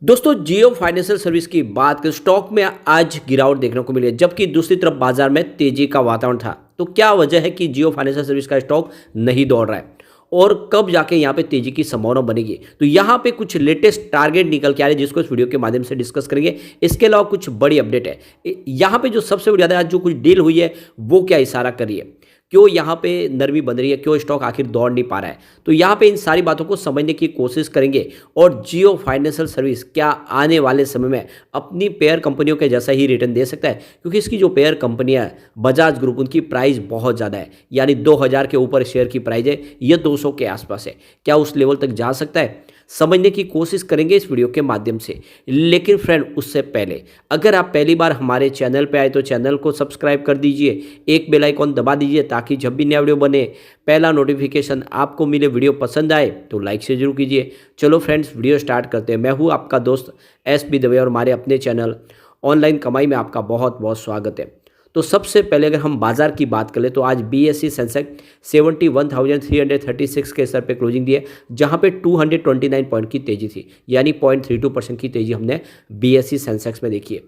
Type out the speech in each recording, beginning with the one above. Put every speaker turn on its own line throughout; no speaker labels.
दोस्तों जियो financial service की बात करें स्टॉक में आज गिरावट देखने को मिली है जबकि दूसरी तरफ बाजार में तेजी का वातावरण था। तो क्या वजह है कि जियो फाइनेंशियल सर्विस का स्टॉक नहीं दौड़ रहा है और कब जाके यहाँ पे तेजी की संभावना बनेगी। तो यहाँ पे कुछ लेटेस्ट टारगेट निकल के आ रहे हैं जिसको इस वीडियो के माध्यम से डिस्कस करेंगे। इसके अलावा कुछ बड़ी अपडेट है यहाँ पे जो सबसे बड़ी ज्यादा आज जो कुछ डील हुई है वो क्या इशारा कर रही है, क्यों यहाँ पे नरमी बन रही है, क्यों स्टॉक आखिर दौड़ नहीं पा रहा है। तो यहाँ पे इन सारी बातों को समझने की कोशिश करेंगे और जियो फाइनेंशियल सर्विस क्या आने वाले समय में अपनी पेयर कंपनियों के जैसा ही रिटर्न दे सकता है, क्योंकि इसकी जो पेयर कंपनियां हैं बजाज ग्रुप उनकी प्राइस बहुत ज़्यादा है, यानी 2000 के ऊपर शेयर की प्राइस है, ये 200 के आसपास है। क्या उस लेवल तक जा सकता है, समझने की कोशिश करेंगे इस वीडियो के माध्यम से। लेकिन फ्रेंड उससे पहले अगर आप पहली बार हमारे चैनल पे आए तो चैनल को सब्सक्राइब कर दीजिए, एक बेल आइकॉन दबा दीजिए ताकि जब भी नया वीडियो बने पहला नोटिफिकेशन आपको मिले। वीडियो पसंद आए तो लाइक से जरूर कीजिए। चलो फ्रेंड्स वीडियो स्टार्ट करते हैं। मैं हूँ आपका दोस्त SB दवे और हमारे अपने चैनल ऑनलाइन कमाई में आपका बहुत बहुत स्वागत है। तो सबसे पहले अगर हम बाजार की बात करें तो आज BSE सेंसेक्स 71,336 के स्तर पे क्लोजिंग दी है, जहां पे 229 पॉइंट की तेजी थी, यानी 0.32% की तेजी हमने BSE सेंसेक्स में देखी है।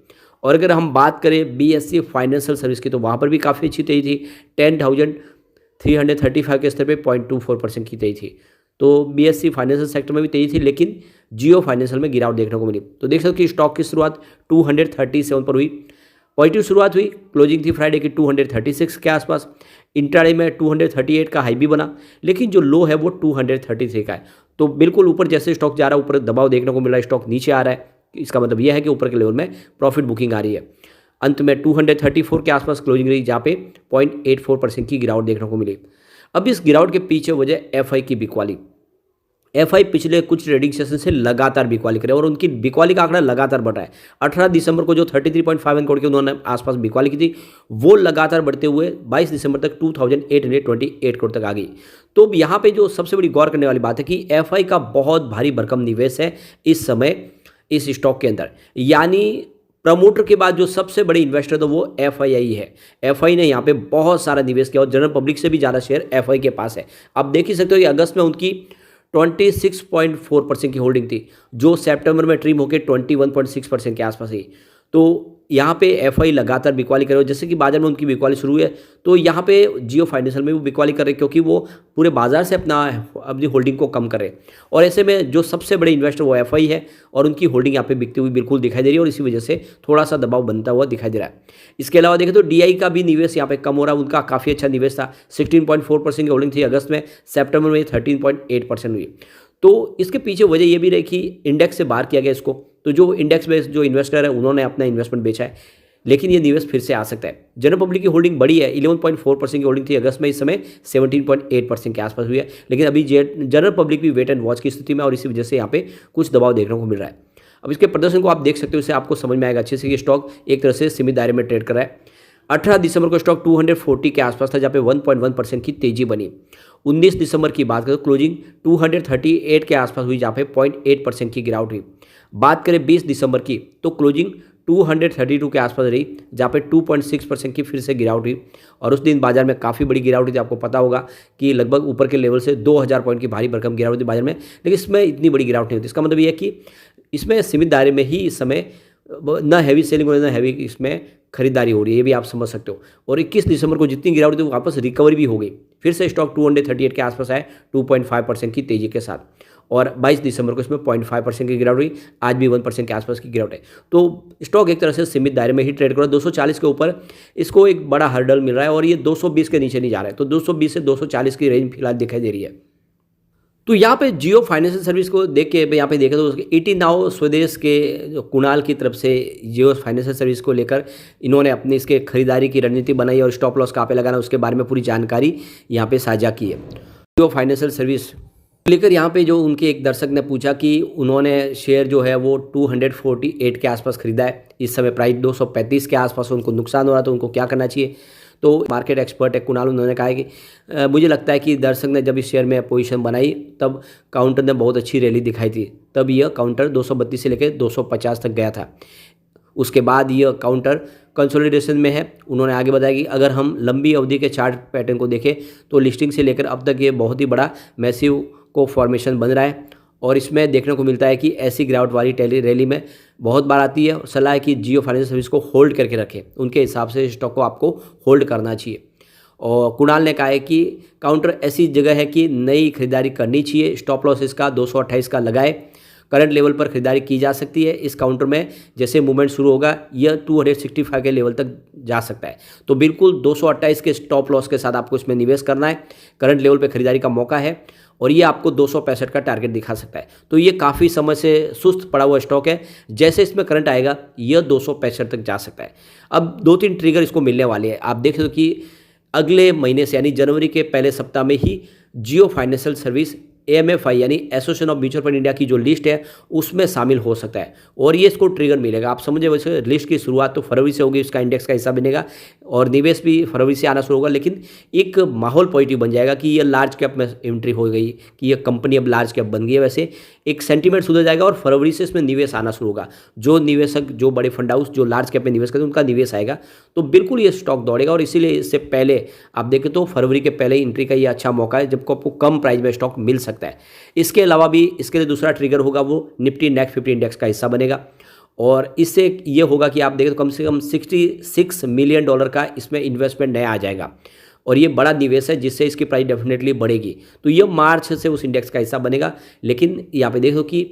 और अगर हम बात करें BSE फाइनेंशियल सर्विस की तो वहां पर भी काफ़ी अच्छी तेजी थी, 10,335 के स्तर पे 0.24% की तेजी थी। तो BSE फाइनेंशियल सेक्टर में भी तेजी थी, लेकिन जियो फाइनेंशियल में गिरावट देखने को मिली। तो देख सकते हो कि स्टॉक की शुरुआत 237 पर हुई, पॉजिटिव शुरुआत हुई, क्लोजिंग थी फ्राइडे की 236 के आसपास। इंट्राडे में 238 का हाई भी बना, लेकिन जो लो है वो 233 का है। तो बिल्कुल ऊपर जैसे स्टॉक जा रहा है ऊपर दबाव देखने को मिल रहा है, स्टॉक नीचे आ रहा है, इसका मतलब यह है कि ऊपर के लेवल में प्रॉफिट बुकिंग आ रही है। अंत में 234 के आसपास क्लोजिंग रही, जहाँ पे 0.84% की गिरावट देखने को मिली। अब इस गिरावट के पीछे वजह FI की बिकवाली। FI पिछले कुछ ट्रेडिंग सेशन से लगातार बिकवाली करे और उनकी बिकवाली का आंकड़ा लगातार बढ़ रहा है। 18 दिसंबर को जो 33.51 करोड़ की उन्होंने आसपास बिकवाली की थी वो लगातार बढ़ते हुए 22 दिसंबर तक 2828 करोड़ तक आ गई। तो यहाँ पे जो सबसे बड़ी गौर करने वाली बात है कि FI का बहुत भारी भरकम निवेश है इस समय इस स्टॉक के अंदर, यानी प्रमोटर के बाद जो सबसे बड़े इन्वेस्टर तो वो FII है। FI ने यहाँ पे बहुत सारा निवेश किया और जनरल पब्लिक से भी ज़्यादा शेयर FI के पास है। आप देख ही सकते हो कि अगस्त में उनकी 26.4% की होल्डिंग थी, जो सितंबर में ट्रिम होकर 21.6% के आसपास ही। तो यहाँ पे FI लगातार बिकवाली कर रहे हो, जैसे कि बाजार में उनकी बिकवाली शुरू है तो यहाँ पे जियो फाइनेंशियल में भी बिकवाली कर रहे हैं, क्योंकि वो पूरे बाजार से अपनी होल्डिंग को कम कर रहे हैं। और ऐसे में जो सबसे बड़े इन्वेस्टर वो FI है और उनकी होल्डिंग यहाँ पे बिकती हुई बिल्कुल दिखाई दे रही है और इसी वजह से थोड़ा सा दबाव बनता हुआ दिखाई दे रहा है। इसके अलावा देखें तो DI का भी निवेश यहाँ पे कम हो रहा है, उनका काफ़ी अच्छा निवेश था, 16.4% की होल्डिंग थी अगस्त में, सितंबर में 13.8% हुई। तो इसके पीछे वजह ये भी रही कि इंडेक्स से बाहर किया गया इसको, तो जो इंडेक्स में जो इन्वेस्टर है उन्होंने अपना इन्वेस्टमेंट बेचा है, लेकिन ये निवेश फिर से आ सकता है। जनरल पब्लिक की होल्डिंग बढ़ी है, 11.4% की होल्डिंग थी अगस्त में, इस समय 17.8% के आसपास हुई है। लेकिन अभी जनरल पब्लिक भी वेट एंड वॉच की स्थिति में और इसी वजह से यहाँ पे कुछ दबाव देखने को मिल रहा है। अब इसके प्रदर्शन को आप देख सकते हो, इससे आपको समझ में आएगा अच्छे से कि स्टॉक एक तरह से सीमित दायरे में ट्रेड कर रहा है। 18 दिसंबर को स्टॉक 240 के आसपास था, जहाँ पे 1.1% की तेजी बनी। 19 दिसंबर की बात करें तो क्लोजिंग 238 के आसपास हुई, जहाँ पे 0.8% की गिरावट हुई। बात करें 20 दिसंबर की तो क्लोजिंग 232 के आसपास रही, जहाँ पे 2.6% की फिर से गिरावट हुई। और उस दिन बाजार में काफ़ी बड़ी गिरावट हुई थी, आपको पता होगा कि लगभग ऊपर के लेवल से 2000 पॉइंट की भारी भरकम गिरावट थी बाजार में, लेकिन इसमें इतनी बड़ी गिरावट नहीं होती। इसका मतलब ये है कि इसमें सीमित दायरे में ही इस समय न हैवी सेलिंग हो रही है न हैवी इसमें खरीदारी हो रही है, ये भी आप समझ सकते हो। और 21 दिसंबर को जितनी गिरावट थी वापस रिकवरी भी हो गई, फिर से स्टॉक 238 के आसपास आए 2.5% की तेजी के साथ। और 22 दिसंबर को इसमें 0.5% की गिरावट हुई, आज भी 1% के आसपास की गिरावट है। तो स्टॉक एक तरह से सीमित दायरे में ही ट्रेड कर रहा है। 240 के ऊपर इसको एक बड़ा हर्डल मिल रहा है और ये 220 के नीचे नहीं जा रहा है, तो 220 से 240 की रेंज फिलहाल दिखाई दे रही है। तो यहाँ पे जियो फाइनेंशियल सर्विस को देख के यहाँ पे देखा तो ET नाउ स्वदेश के जो कुणाल की तरफ से जियो फाइनेंशियल सर्विस को लेकर इन्होंने अपनी इसके खरीदारी की रणनीति बनाई और स्टॉप लॉस कहाँ पे लगाना उसके बारे में पूरी जानकारी यहाँ पे साझा की है। जियो फाइनेंशियल सर्विस लेकर यहाँ पे जो उनके एक दर्शक ने पूछा कि उन्होंने शेयर जो है वो 248 के आसपास खरीदा है, इस समय प्राइस 235 के आसपास, उनको नुकसान हो रहा है तो उनको क्या करना चाहिए। तो मार्केट एक्सपर्ट है कुणाल, उन्होंने कहा है कि मुझे लगता है कि दर्शक ने जब इस शेयर में पोजीशन बनाई तब काउंटर ने बहुत अच्छी रैली दिखाई थी, तब यह काउंटर 232 से लेकर 250 तक गया था। उसके बाद यह काउंटर कंसोलिडेशन में है। उन्होंने आगे बताया कि अगर हम लंबी अवधि के चार्ट पैटर्न को देखें तो लिस्टिंग से लेकर अब तक ये बहुत ही बड़ा मैसिव को फॉर्मेशन बन रहा है और इसमें देखने को मिलता है कि ऐसी गिरावट वाली रैली में बहुत बार आती है। सलाह है कि जियो फाइनेंशियल सर्विस को होल्ड करके रखें, उनके हिसाब से स्टॉक को आपको होल्ड करना चाहिए। और कुणाल ने कहा है कि काउंटर ऐसी जगह है कि नई खरीदारी करनी चाहिए, स्टॉप लॉस इसका 228 का लगाए, करंट लेवल पर खरीदारी की जा सकती है। इस काउंटर में जैसे मूवमेंट शुरू होगा यह 265 के लेवल तक जा सकता है, तो बिल्कुल 228 के स्टॉप लॉस के साथ आपको इसमें निवेश करना है। करंट लेवल पर खरीदारी का मौका है और ये आपको 265 का टारगेट दिखा सकता है। तो ये काफ़ी समय से सुस्त पड़ा हुआ स्टॉक है, जैसे इसमें करंट आएगा यह 265 तक जा सकता है। अब 2-3 ट्रिगर इसको मिलने वाले हैं। आप देख सकते हो कि अगले महीने से यानी जनवरी के पहले सप्ताह में ही जियो फाइनेंशियल सर्विस AMFI यानी association of mutual fund India की जो लिस्ट है उसमें शामिल हो सकता है और ये इसको ट्रिगर मिलेगा। आप समझे, वैसे लिस्ट की शुरुआत तो फरवरी से होगी, इसका इंडेक्स का हिस्सा बनेगा और निवेश भी फरवरी से आना शुरू होगा, लेकिन एक माहौल पॉजिटिव बन जाएगा कि ये लार्ज कैप में एंट्री हो गई, कि ये कंपनी अब लार्ज कैप बन गई है। वैसे एक सेंटीमेंट सुधर जाएगा और फरवरी से इसमें निवेश आना शुरू होगा। जो निवेशक, जो बड़े फंड हाउस जो लार्ज कैप में निवेश करते हैं उनका निवेश आएगा, तो बिल्कुल ये स्टॉक दौड़ेगा। और इसीलिए इससे पहले आप देखें तो फरवरी के पहले एंट्री का ये अच्छा मौका है जब आपको कम प्राइस में स्टॉक मिल सकता है। इसके अलावा भी इसके लिए दूसरा ट्रिगर होगा, वो निफ्टी नेक्स्ट 50 इंडेक्स का हिस्सा बनेगा और इससे ये होगा कि आप देखें तो कम से कम $66 मिलियन का इसमें इन्वेस्टमेंट नया आ जाएगा और ये बड़ा निवेश है जिससे इसकी प्राइस डेफिनेटली बढ़ेगी। तो ये मार्च से उस इंडेक्स का हिस्सा बनेगा, लेकिन यहाँ पे देखो कि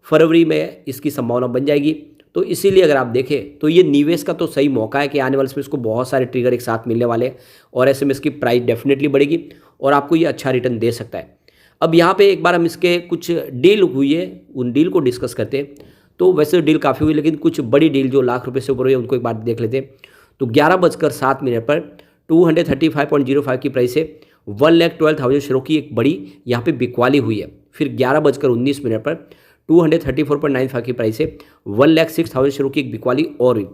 फरवरी में इसकी संभावना बन जाएगी। तो इसीलिए अगर आप देखें तो ये निवेश का तो सही मौका है कि आने वाले समय इसको बहुत सारे ट्रिगर एक साथ मिलने वाले हैं और ऐसे में इसकी प्राइस डेफिनेटली बढ़ेगी और आपको ये अच्छा रिटर्न दे सकता है। अब यहाँ पे एक बार हम इसके कुछ डील हुई है उन डील को डिस्कस करते हैं। तो वैसे डील काफ़ी हुई, लेकिन कुछ बड़ी डील जो लाख रुपए से ऊपर हुई है उनको एक बार देख लेते हैं। तो 11:07 पर 235.05 की प्राइस से 1,12,000 शेयरों की एक बड़ी यहाँ पे बिकवाली हुई है। फिर 11:19 पर 234.95 की प्राइस से 1,06,000 शेयरों की एक बिकवाली और हुई।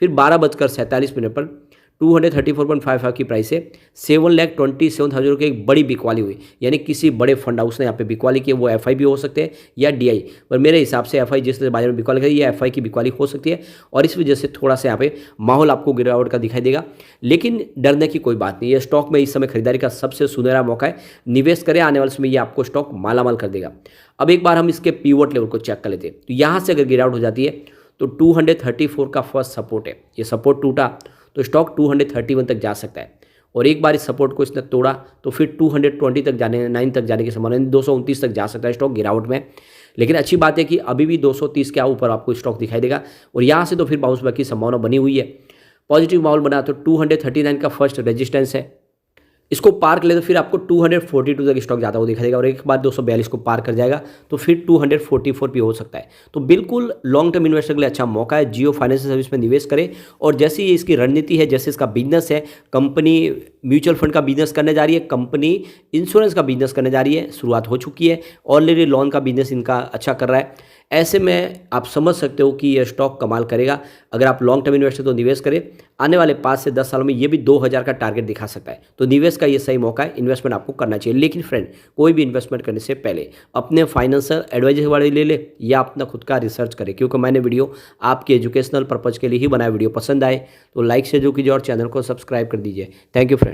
फिर 12:47 पर 234.55 की प्राइस से 7,27,000 की एक बड़ी बिकवाली हुई, यानी किसी बड़े फंड हाउस ने यहाँ पे बिकवाली की। वो FI भी हो सकते हैं या DI, पर मेरे हिसाब से FI जिस बाजार में बिकवाली करी ये FI की बिकवाली हो सकती है और इस वजह से थोड़ा सा यहाँ पे माहौल आपको गिरावट का दिखाई देगा, लेकिन डरने की कोई बात नहीं। ये स्टॉक में इस समय खरीदारी का सबसे सुनहरा मौका है, निवेश करें, आने वाले समय ये आपको स्टॉक मालामाल कर देगा। अब एक बार हम इसके पीवट लेवल को चेक कर लेते हैं। तो यहाँ से अगर गिरावट हो जाती है तो 234 का फर्स्ट सपोर्ट है, ये सपोर्ट टूटा तो स्टॉक 231 तक जा सकता है और एक बार इस सपोर्ट को इसने तोड़ा तो फिर 220 तक जाने 9 तक जाने की संभावना, 229 तक जा सकता है स्टॉक गिरावट में। लेकिन अच्छी बात है कि अभी भी 230 के ऊपर आपको स्टॉक दिखाई देगा और यहाँ से तो फिर बाउंस बैक की संभावना बनी हुई है। पॉजिटिव माहौल बना तो 239 का फर्स्ट रेजिस्टेंस है, इसको पार कर ले तो फिर आपको 242 तक स्टॉक जाता हुआ दिखाई देगा और एक बार 242 को पार कर जाएगा तो फिर 244 भी हो सकता है। तो बिल्कुल लॉन्ग टर्म इन्वेस्टर के लिए अच्छा मौका है, जियो फाइनेंशियल सर्विस में निवेश करें। और जैसे ये इसकी रणनीति है, जैसे इसका बिजनेस है, कंपनी म्यूचुअल फंड का बिजनेस करने जा रही है, कंपनी इंश्योरेंस का बिजनेस करने जा रही है, शुरुआत हो चुकी है, ऑलरेडी लोन का बिजनेस इनका अच्छा कर रहा है। ऐसे में आप समझ सकते हो कि यह स्टॉक कमाल करेगा। अगर आप लॉन्ग टर्म इन्वेस्टर तो निवेश करें, आने वाले 5 से 10 सालों में ये भी 2000 का टारगेट दिखा सकता है। तो निवेश का ये सही मौका है, इन्वेस्टमेंट आपको करना चाहिए। लेकिन फ्रेंड, कोई भी इन्वेस्टमेंट करने से पहले अपने फाइनेंशियल एडवाइजर वाले ले ले या अपना खुद का रिसर्च करें, क्योंकि मैंने वीडियो आपके एजुकेशनल पर्पज़ के लिए ही बनाया। वीडियो पसंद आए तो लाइक से जो कीजिए और चैनल को सब्सक्राइब कर दीजिए। Thank you friend.